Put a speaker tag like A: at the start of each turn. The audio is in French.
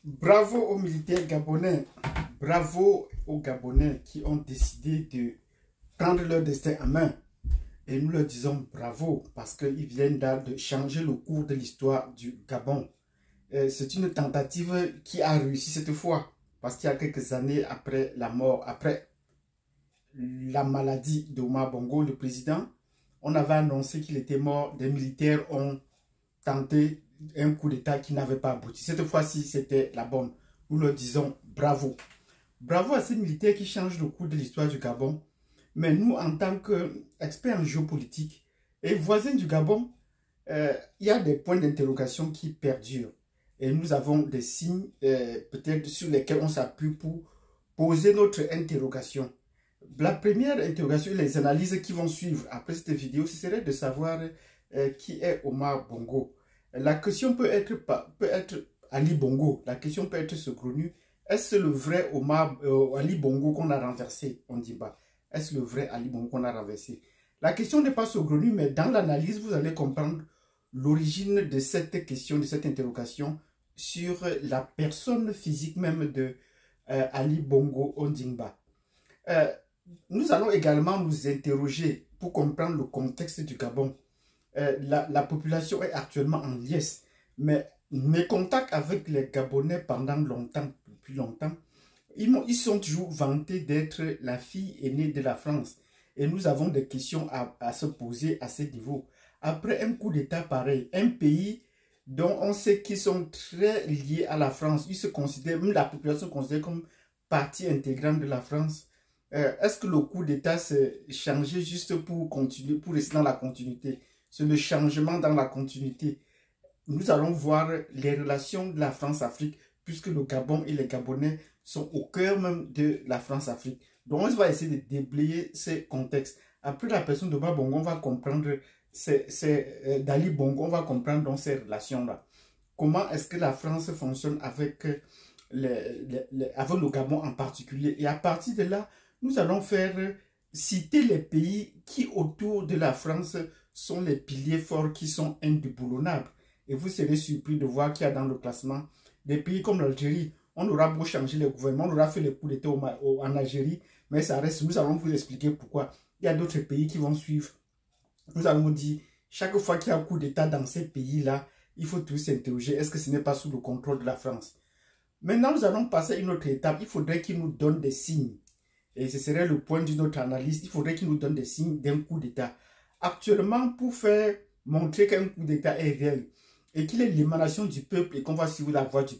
A: Bravo aux militaires gabonais, bravo aux Gabonais qui ont décidé de prendre leur destin en main. Et nous leur disons bravo parce qu'ils viennent là de changer le cours de l'histoire du Gabon. C'est une tentative qui a réussi cette fois parce qu'il y a quelques années après la mort, après la maladie d'Omar Bongo, le président, on avait annoncé qu'il était mort. Des militaires ont tenté un coup d'État qui n'avait pas abouti. Cette fois-ci, c'était la bonne. Nous leur disons bravo. Bravo à ces militaires qui changent le cours de l'histoire du Gabon. Mais nous, en tant qu'experts en géopolitique et voisins du Gabon, il y a des points d'interrogation qui perdurent. Et nous avons des signes peut-être sur lesquels on s'appuie pour poser notre interrogation. La première interrogation, les analyses qui vont suivre après cette vidéo, ce serait de savoir qui est Omar Bongo. La question peut être Ali Bongo. La question peut être saugrenue. Est-ce le vrai Ali Bongo qu'on a renversé? On dit pas. Est-ce le vrai Ali Bongo qu'on a renversé? La question n'est pas saugrenue, mais dans l'analyse, vous allez comprendre l'origine de cette question, de cette interrogation sur la personne physique même de Ali Bongo Ondimba. Nous allons également nous interroger pour comprendre le contexte du Gabon. La population est actuellement en liesse, mais mes contacts avec les Gabonais pendant longtemps, depuis longtemps, ils sont toujours vantés d'être la fille aînée de la France. Et nous avons des questions à se poser à ce niveau. Après un coup d'État pareil, un pays dont on sait qu'ils sont très liés à la France, ils se considèrent, même la population se considère comme partie intégrante de la France. Est-ce que le coup d'État s'est changé juste pour continuer, pour rester dans la continuité? C'est le changement dans la continuité. Nous allons voir les relations de la France-Afrique, puisque le Gabon et les Gabonais sont au cœur même de la France-Afrique. Donc on va essayer de déblayer ces contextes. Après la personne de Bongo, on va comprendre, d'Ali Bongo, on va comprendre donc ces relations-là. Comment est-ce que la France fonctionne avec, avec le Gabon en particulier. Et à partir de là, nous allons citer les pays qui, autour de la France, sont les piliers forts qui sont indéboulonnables. Et vous serez surpris de voir qu'il y a dans le classement des pays comme l'Algérie. On aura beau changer le gouvernement, on aura fait le coup d'État en Algérie, mais ça reste, nous allons vous expliquer pourquoi. Il y a d'autres pays qui vont suivre. Nous allons dire, chaque fois qu'il y a un coup d'État dans ces pays-là, il faut tous s'interroger, est-ce que ce n'est pas sous le contrôle de la France? Maintenant, nous allons passer à une autre étape. Il faudrait qu'il nous donne des signes. Et ce serait le point d'une autre analyse. Il faudrait qu'il nous donne des signes d'un coup d'État. Actuellement, pour faire montrer qu'un coup d'État est réel et qu'il est l'émanation du peuple et qu'on va suivre la voie du